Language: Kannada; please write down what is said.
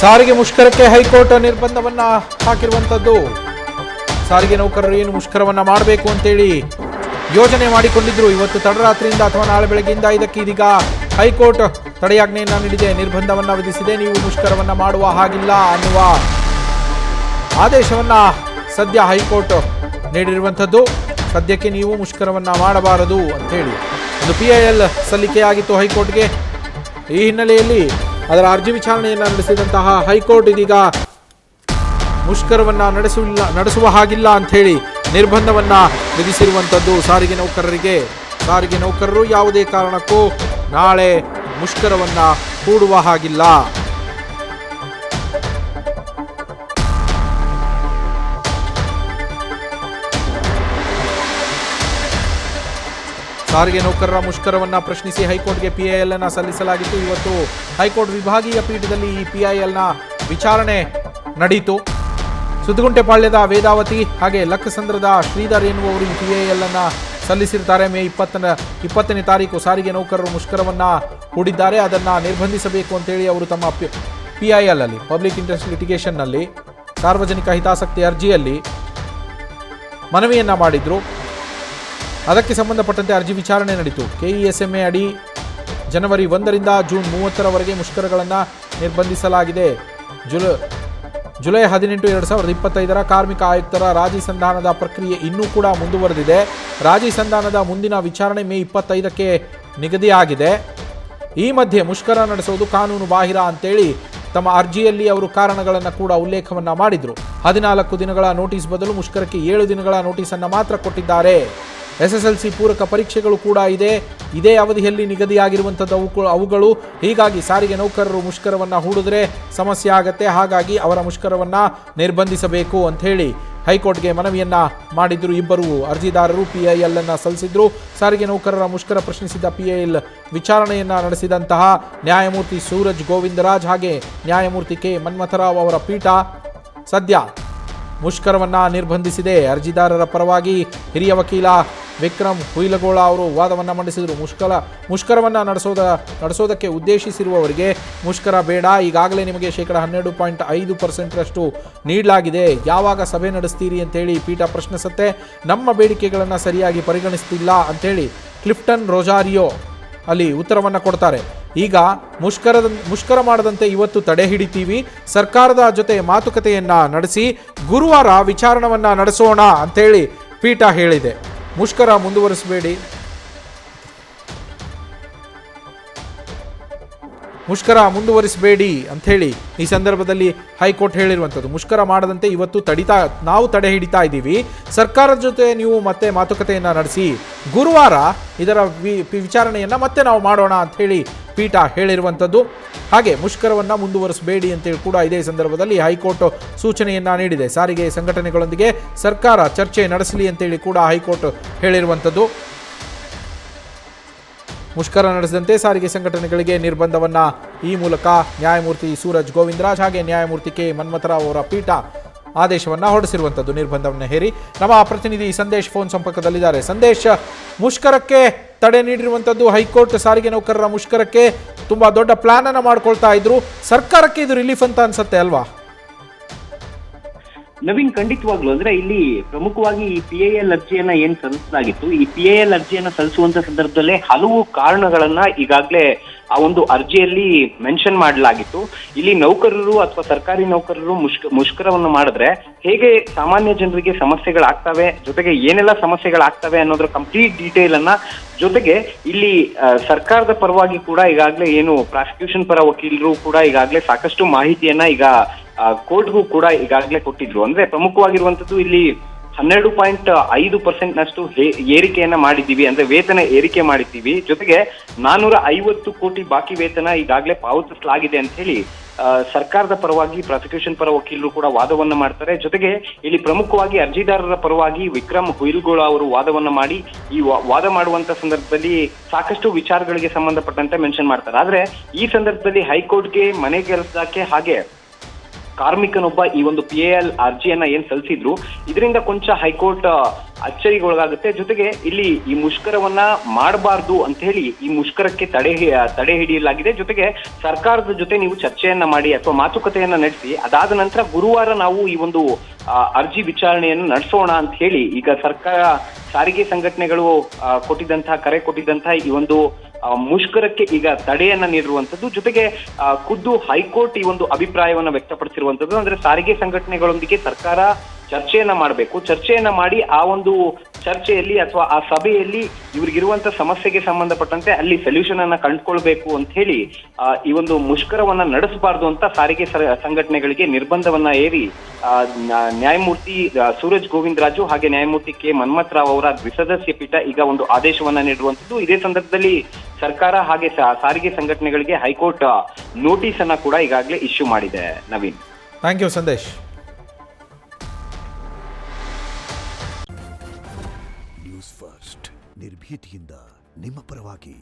ಸಾರಿಗೆ ಮುಷ್ಕರಕ್ಕೆ ಹೈಕೋರ್ಟ್ ನಿರ್ಬಂಧವನ್ನ ಹಾಕಿರುವಂತದ್ದು. ಸಾರಿಗೆ ನೌಕರರು ಏನು ಮುಷ್ಕರವನ್ನ ಮಾಡಬೇಕು ಅಂತೇಳಿ ಯೋಜನೆ ಮಾಡಿಕೊಂಡಿದ್ರು. ಇವತ್ತು ತಡರಾತ್ರಿಯಿಂದ ಅಥವಾ ನಾಳೆ ಬೆಳಗ್ಗೆಯಿಂದ ಇದೀಗ ಹೈಕೋರ್ಟ್ ತಡೆಯಾಜ್ಞೆಯನ್ನ ನೀಡಿದೆ, ನಿರ್ಬಂಧವನ್ನ ವಿಧಿಸಿದೆ. ನೀವು ಮುಷ್ಕರವನ್ನ ಮಾಡುವ ಹಾಗಿಲ್ಲ ಅನ್ನುವ ಆದೇಶವನ್ನ ಸದ್ಯ ಹೈಕೋರ್ಟ್ ನೀಡಿರುವಂಥದ್ದು. ಸದ್ಯಕ್ಕೆ ನೀವು ಮುಷ್ಕರವನ್ನ ಮಾಡಬಾರದು ಅಂತೇಳಿ ಒಂದು PIL ಸಲ್ಲಿಕೆಯಾಗಿತ್ತು ಹೈಕೋರ್ಟ್ಗೆ. ಈ ಹಿನ್ನೆಲೆಯಲ್ಲಿ ಅದರ ಅರ್ಜಿ ವಿಚಾರಣೆಯನ್ನು ನಡೆಸಿದಂತಹ ಹೈಕೋರ್ಟ್ ಇದೀಗ ಮುಷ್ಕರವನ್ನ ನಡೆಸುವ ಹಾಗಿಲ್ಲ ಅಂಥೇಳಿ ನಿರ್ಬಂಧವನ್ನ ವಿಧಿಸಿರುವಂಥದ್ದು ಸಾರಿಗೆ ನೌಕರರಿಗೆ. ಸಾರಿಗೆ ನೌಕರರು ಯಾವುದೇ ಕಾರಣಕ್ಕೂ ನಾಳೆ ಮುಷ್ಕರವನ್ನ ಹೂಡುವ ಹಾಗಿಲ್ಲ. ಸಾರಿಗೆ ನೌಕರರ ಮುಷ್ಕರವನ್ನ ಪ್ರಶ್ನಿಸಿ ಹೈಕೋರ್ಟ್ಗೆ PIL ಅನ್ನು ಸಲ್ಲಿಸಲಾಗಿತ್ತು. ಇವತ್ತು ಹೈಕೋರ್ಟ್ ವಿಭಾಗೀಯ ಪೀಠದಲ್ಲಿ ಈ PIL ನ ವಿಚಾರಣೆ ನಡೆಯಿತು. ಸುದ್ಗುಂಟೆಪಾಳ್ಯದ ವೇದಾವತಿ ಹಾಗೆ ಲಕ್ಕಸಂದ್ರದ ಶ್ರೀಧರ್ ಎನ್ನುವವರು ಈ PIL ಅನ್ನು ಸಲ್ಲಿಸಿರ್ತಾರೆ. ಮೇ 20ನೇ ತಾರೀಕು ಸಾರಿಗೆ ನೌಕರರು ಮುಷ್ಕರವನ್ನ ಹೂಡಿದ್ದಾರೆ. ಅದನ್ನು ನಿರ್ಬಂಧಿಸಬೇಕು ಅಂತೇಳಿ ಅವರು ತಮ್ಮ PIL ಅಲ್ಲಿ ಪಬ್ಲಿಕ್ ಇಂಟ್ರೆಸ್ಟ್ ಲಿಟಿಗೇಷನ್ನಲ್ಲಿ ಸಾರ್ವಜನಿಕ ಹಿತಾಸಕ್ತಿ ಅರ್ಜಿಯಲ್ಲಿ ಮನವಿಯನ್ನ ಮಾಡಿದ್ರು. ಅದಕ್ಕೆ ಸಂಬಂಧಪಟ್ಟಂತೆ ಅರ್ಜಿ ವಿಚಾರಣೆ ನಡೆಯಿತು. KESMA ಅಡಿ ಜನವರಿ 1ರಿಂದ ಜೂನ್ 30ರವರೆಗೆ ಮುಷ್ಕರಗಳನ್ನು ನಿರ್ಬಂಧಿಸಲಾಗಿದೆ. ಜುಲೈ 18, 2025ರ ಕಾರ್ಮಿಕ ಆಯುಕ್ತರ ರಾಜಿ ಸಂಧಾನದ ಪ್ರಕ್ರಿಯೆ ಇನ್ನೂ ಕೂಡ ಮುಂದುವರೆದಿದೆ. ರಾಜಿ ಸಂಧಾನದ ಮುಂದಿನ ವಿಚಾರಣೆ ಮೇ 25ಕ್ಕೆ ನಿಗದಿಯಾಗಿದೆ. ಈ ಮಧ್ಯೆ ಮುಷ್ಕರ ನಡೆಸುವುದು ಕಾನೂನು ಬಾಹಿರ ಅಂತೇಳಿ ತಮ್ಮ ಅರ್ಜಿಯಲ್ಲಿ ಅವರು ಕಾರಣಗಳನ್ನು ಕೂಡ ಉಲ್ಲೇಖವನ್ನ ಮಾಡಿದ್ರು. 14 ದಿನಗಳ ನೋಟಿಸ್ ಬದಲು ಮುಷ್ಕರಕ್ಕೆ 7 ದಿನಗಳ ನೋಟಿಸನ್ನು ಮಾತ್ರ ಕೊಟ್ಟಿದ್ದಾರೆ. SSLC ಪೂರಕ ಪರೀಕ್ಷೆಗಳು ಕೂಡ ಇದೇ ಅವಧಿಯಲ್ಲಿ ನಿಗದಿಯಾಗಿರುವಂಥದ್ದು ಅವುಗಳು. ಹೀಗಾಗಿ ಸಾರಿಗೆ ನೌಕರರು ಮುಷ್ಕರವನ್ನು ಹೂಡಿದ್ರೆ ಸಮಸ್ಯೆ ಆಗತ್ತೆ. ಹಾಗಾಗಿ ಅವರ ಮುಷ್ಕರವನ್ನು ನಿರ್ಬಂಧಿಸಬೇಕು ಅಂಥೇಳಿ ಹೈಕೋರ್ಟ್ಗೆ ಮನವಿಯನ್ನ ಮಾಡಿದ್ರು. ಇಬ್ಬರು ಅರ್ಜಿದಾರರು PIL ಅನ್ನು ಸಲ್ಲಿಸಿದ್ರು. ಸಾರಿಗೆ ನೌಕರರ ಮುಷ್ಕರ ಪ್ರಶ್ನಿಸಿದ PIL ವಿಚಾರಣೆಯನ್ನ ನಡೆಸಿದಂತಹ ನ್ಯಾಯಮೂರ್ತಿ ಸೂರಜ್ ಗೋವಿಂದರಾಜ್ ಹಾಗೆ ನ್ಯಾಯಮೂರ್ತಿ K ಮನ್ಮಥರಾವ್ ಅವರ ಪೀಠ ಸದ್ಯ ಮುಷ್ಕರವನ್ನ ನಿರ್ಬಂಧಿಸಿದೆ. ಅರ್ಜಿದಾರರ ಪರವಾಗಿ ಹಿರಿಯ ವಕೀಲ ವಿಕ್ರಮ್ ಹುಯಿಲಗೋಳ ಅವರು ವಾದವನ್ನು ಮಂಡಿಸಿದರು. ಮುಷ್ಕರವನ್ನು ನಡೆಸೋದಕ್ಕೆ ಉದ್ದೇಶಿಸಿರುವವರಿಗೆ ಮುಷ್ಕರ ಬೇಡ, ಈಗಾಗಲೇ ನಿಮಗೆ 12.5% ನೀಡಲಾಗಿದೆ, ಯಾವಾಗ ಸಭೆ ನಡೆಸ್ತೀರಿ ಅಂತೇಳಿ ಪೀಠ ಪ್ರಶ್ನಿಸುತ್ತೆ. ನಮ್ಮ ಬೇಡಿಕೆಗಳನ್ನು ಸರಿಯಾಗಿ ಪರಿಗಣಿಸ್ತಿಲ್ಲ ಅಂತೇಳಿ ಕ್ಲಿಫ್ಟನ್ ರೊಜಾರಿಯೋ ಅಲ್ಲಿ ಉತ್ತರವನ್ನು ಕೊಡ್ತಾರೆ. ಈಗ ಮುಷ್ಕರ ಮಾಡದಂತೆ ಇವತ್ತು ತಡೆ ಹಿಡಿತೀವಿ, ಸರ್ಕಾರದ ಜೊತೆ ಮಾತುಕತೆಯನ್ನ ನಡೆಸಿ ಗುರುವಾರ ವಿಚಾರಣವನ್ನ ನಡೆಸೋಣ ಅಂತೇಳಿ ಪೀಠ ಹೇಳಿದೆ. ಮುಷ್ಕರ ಮುಂದುವರಿಸಬೇಡಿ ಅಂಥೇಳಿ ಈ ಸಂದರ್ಭದಲ್ಲಿ ಹೈಕೋರ್ಟ್ ಹೇಳಿರುವಂಥದ್ದು. ಮುಷ್ಕರ ಮಾಡದಂತೆ ಇವತ್ತು ನಾವು ತಡೆ ಹಿಡಿತಾ ಇದ್ದೀವಿ, ಸರ್ಕಾರದ ಜೊತೆ ನೀವು ಮತ್ತೆ ಮಾತುಕತೆಯನ್ನು ನಡೆಸಿ ಗುರುವಾರ ಇದರ ವಿಚಾರಣೆಯನ್ನು ಮತ್ತೆ ನಾವು ಮಾಡೋಣ ಅಂಥೇಳಿ ಪೀಠ ಹೇಳಿರುವಂಥದ್ದು. ಹಾಗೆ ಮುಷ್ಕರವನ್ನು ಮುಂದುವರಿಸಬೇಡಿ ಅಂತೇಳಿ ಕೂಡ ಇದೇ ಸಂದರ್ಭದಲ್ಲಿ ಹೈಕೋರ್ಟ್ ಸೂಚನೆಯನ್ನ ನೀಡಿದೆ. ಸಾರಿಗೆ ಸಂಘಟನೆಗಳೊಂದಿಗೆ ಸರ್ಕಾರ ಚರ್ಚೆ ನಡೆಸಲಿ ಅಂತೇಳಿ ಕೂಡ ಹೈಕೋರ್ಟ್ ಹೇಳಿರುವಂಥದ್ದು. ಮುಷ್ಕರ ನಡೆಸದಂತೆ ಸಾರಿಗೆ ಸಂಘಟನೆಗಳಿಗೆ ನಿರ್ಬಂಧವನ್ನ ಈ ಮೂಲಕ ನ್ಯಾಯಮೂರ್ತಿ ಸೂರಜ್ ಗೋವಿಂದರಾಜ್ ಹಾಗೆ ನ್ಯಾಯಮೂರ್ತಿ K ಮನ್ಮಥರಾವ್ ಅವರ ಪೀಠ ಆದೇಶವನ್ನ ಹೊರಡಿಸಿರುವಂಥದ್ದು, ನಿರ್ಬಂಧವನ್ನು ಹೇರಿ. ನಮ್ಮ ಪ್ರತಿನಿಧಿ ಸಂದೇಶ್ ಫೋನ್ ಸಂಪರ್ಕದಲ್ಲಿದ್ದಾರೆ. ಸಂದೇಶ್, ಮುಷ್ಕರಕ್ಕೆ ತಡೆ ನೀಡಿರುವಂಥದ್ದು ಹೈಕೋರ್ಟ್. ಸಾರಿಗೆ ನೌಕರರ ಮುಷ್ಕರಕ್ಕೆ ತುಂಬಾ ದೊಡ್ಡ ಪ್ಲಾನ್ ಅನ್ನ ಮಾಡ್ಕೊಳ್ತಾ ಇದ್ರು. ಸರ್ಕಾರಕ್ಕೆ ಇದು ರಿಲೀಫ್ ಅಂತ ಅನ್ಸುತ್ತೆ ಅಲ್ವಾ? ನವೀನ್, ಖಂಡಿತವಾಗ್ಲು ಅಂದ್ರೆ ಇಲ್ಲಿ ಪ್ರಮುಖವಾಗಿ ಈ PIL ಅರ್ಜಿಯನ್ನ ಏನ್ ಸಲ್ಲಿಸಲಾಗಿತ್ತು, ಈ PIL ಅರ್ಜಿಯನ್ನ ಸಲ್ಲಿಸುವಂತ ಸಂದರ್ಭದಲ್ಲೇ ಹಲವು ಕಾರಣಗಳನ್ನ ಈಗಾಗಲೇ ಆ ಒಂದು ಅರ್ಜಿಯಲ್ಲಿ ಮೆನ್ಷನ್ ಮಾಡಲಾಗಿತ್ತು. ಇಲ್ಲಿ ನೌಕರರು ಅಥವಾ ಸರ್ಕಾರಿ ನೌಕರರು ಮುಷ್ಕರವನ್ನು ಮಾಡಿದ್ರೆ ಹೇಗೆ ಸಾಮಾನ್ಯ ಜನರಿಗೆ ಸಮಸ್ಯೆಗಳಾಗ್ತವೆ, ಜೊತೆಗೆ ಏನೆಲ್ಲ ಸಮಸ್ಯೆಗಳಾಗ್ತವೆ ಅನ್ನೋದ್ರ ಕಂಪ್ಲೀಟ್ ಡೀಟೇಲ್ ಅನ್ನ, ಜೊತೆಗೆ ಇಲ್ಲಿ ಸರ್ಕಾರದ ಪರವಾಗಿ ಕೂಡ ಈಗಾಗಲೇ ಏನು ಪ್ರಾಸಿಕ್ಯೂಷನ್ ಪರ ವಕೀಲರು ಕೂಡ ಈಗಾಗಲೇ ಸಾಕಷ್ಟು ಮಾಹಿತಿಯನ್ನ ಈಗ ಕೋರ್ಟ್ಗೂ ಕೂಡ ಈಗಾಗಲೇ ಕೊಟ್ಟಿದ್ರು. ಅಂದ್ರೆ ಪ್ರಮುಖವಾಗಿರುವಂತದ್ದು ಇಲ್ಲಿ 12.5% ಏರಿಕೆಯನ್ನ ಮಾಡಿದ್ದೀವಿ, ಅಂದ್ರೆ ವೇತನ ಏರಿಕೆ ಮಾಡಿದ್ದೀವಿ, ಜೊತೆಗೆ 450 ಕೋಟಿ ಬಾಕಿ ವೇತನ ಈಗಾಗಲೇ ಪಾವತಿಸಲಾಗಿದೆ ಅಂತ ಹೇಳಿ ಸರ್ಕಾರದ ಪರವಾಗಿ ಪ್ರಾಸಿಕ್ಯೂಷನ್ ಪರ ವಕೀಲರು ಕೂಡ ವಾದವನ್ನ ಮಾಡ್ತಾರೆ. ಜೊತೆಗೆ ಇಲ್ಲಿ ಪ್ರಮುಖವಾಗಿ ಅರ್ಜಿದಾರರ ಪರವಾಗಿ ವಿಕ್ರಮ್ ಹುಯಿಲ್ಗೋಳ ಅವರು ವಾದವನ್ನ ಮಾಡಿ ಈ ವಾದ ಮಾಡುವಂತ ಸಂದರ್ಭದಲ್ಲಿ ಸಾಕಷ್ಟು ವಿಚಾರಗಳಿಗೆ ಸಂಬಂಧಪಟ್ಟಂತೆ ಮೆನ್ಷನ್ ಮಾಡ್ತಾರೆ. ಆದ್ರೆ ಈ ಸಂದರ್ಭದಲ್ಲಿ ಹೈಕೋರ್ಟ್ಗೆ ಮನೆ ಕೆಲಸಕ್ಕೆ ಹಾಗೆ ಕಾರ್ಮಿಕನೊಬ್ಬ ಈ ಒಂದು PIL ಅರ್ಜಿಯನ್ನ ಏನ್ ಸಲ್ಲಿಸಿದ್ರು, ಇದರಿಂದ ಕೊಂಚ ಹೈಕೋರ್ಟ್ ಅಚ್ಚರಿಗೊಳಗಾಗುತ್ತೆ. ಜೊತೆಗೆ ಇಲ್ಲಿ ಈ ಮುಷ್ಕರವನ್ನ ಮಾಡಬಾರ್ದು ಅಂತ ಹೇಳಿ ಈ ಮುಷ್ಕರಕ್ಕೆ ತಡೆ ಹಿಡಿಯಲಾಗಿದೆ. ಜೊತೆಗೆ ಸರ್ಕಾರದ ಜೊತೆ ನೀವು ಚರ್ಚೆಯನ್ನ ಮಾಡಿ ಅಥವಾ ಮಾತುಕತೆಯನ್ನ ನಡೆಸಿ ಅದಾದ ನಂತರ ಗುರುವಾರ ನಾವು ಈ ಒಂದು ಅರ್ಜಿ ವಿಚಾರಣೆಯನ್ನು ನಡೆಸೋಣ ಅಂತ ಹೇಳಿ ಈಗ ಸರ್ಕಾರ ಸಾರಿಗೆ ಸಂಘಟನೆಗಳು ಕರೆ ಕೊಟ್ಟಿದ್ದಂತಹ ಈ ಒಂದು ಮುಷ್ಕರಕ್ಕೆ ಈಗ ತಡೆಯನ್ನ ನೀಡಿರುವಂತದ್ದು. ಜೊತೆಗೆ ಖುದ್ದು ಹೈಕೋರ್ಟ್ ಈ ಒಂದು ಅಭಿಪ್ರಾಯವನ್ನ ವ್ಯಕ್ತಪಡಿಸಿರುವಂತದ್ದು. ಅಂದ್ರೆ ಸಾರಿಗೆ ಸಂಘಟನೆಗಳೊಂದಿಗೆ ಸರ್ಕಾರ ಚರ್ಚೆಯನ್ನ ಮಾಡಬೇಕು, ಚರ್ಚೆಯನ್ನ ಮಾಡಿ ಆ ಒಂದು ಚರ್ಚೆಯಲ್ಲಿ ಅಥವಾ ಆ ಸಭೆಯಲ್ಲಿ ಇವ್ರಿಗಿರುವಂತ ಸಮಸ್ಯೆಗೆ ಸಂಬಂಧಪಟ್ಟಂತೆ ಅಲ್ಲಿ ಸೊಲ್ಯೂಷನ್ ಅನ್ನ ಕಂಡುಕೊಳ್ಬೇಕು ಅಂತ ಹೇಳಿ ಈ ಒಂದು ಮುಷ್ಕರವನ್ನ ನಡೆಸಬಾರ್ದು ಅಂತ ಸಾರಿಗೆ ಸಂಘಟನೆಗಳಿಗೆ ನಿರ್ಬಂಧವನ್ನ ಏರಿ ನ್ಯಾಯಮೂರ್ತಿ ಸೂರಜ್ ಗೋವಿಂದರಾಜು ಹಾಗೆ ನ್ಯಾಯಮೂರ್ತಿ ಕೆ ಮನ್ಮಥ್ ರಾವ್ ಅವರ ದ್ವಿಸದಸ್ಯ ಪೀಠ ಈಗ ಒಂದು ಆದೇಶವನ್ನ ನೀಡಿರುವಂತದ್ದು. ಇದೇ ಸಂದರ್ಭದಲ್ಲಿ ಸರ್ಕಾರ ಹಾಗೆ ಸಾರಿಗೆ ಸಂಘಟನೆಗಳಿಗೆ ಹೈಕೋರ್ಟ್ ನೋಟಿಸ್ ಅನ್ನ ಕೂಡ ಈಗಾಗಲೇ ಇಶ್ಯೂ ಮಾಡಿದೆ. Naveen, thank you Sandesh. News First ನಿರ್ಭೀತಿಯಿಂದ ನಿಮ್ಮ ಪರವಾಗಿ.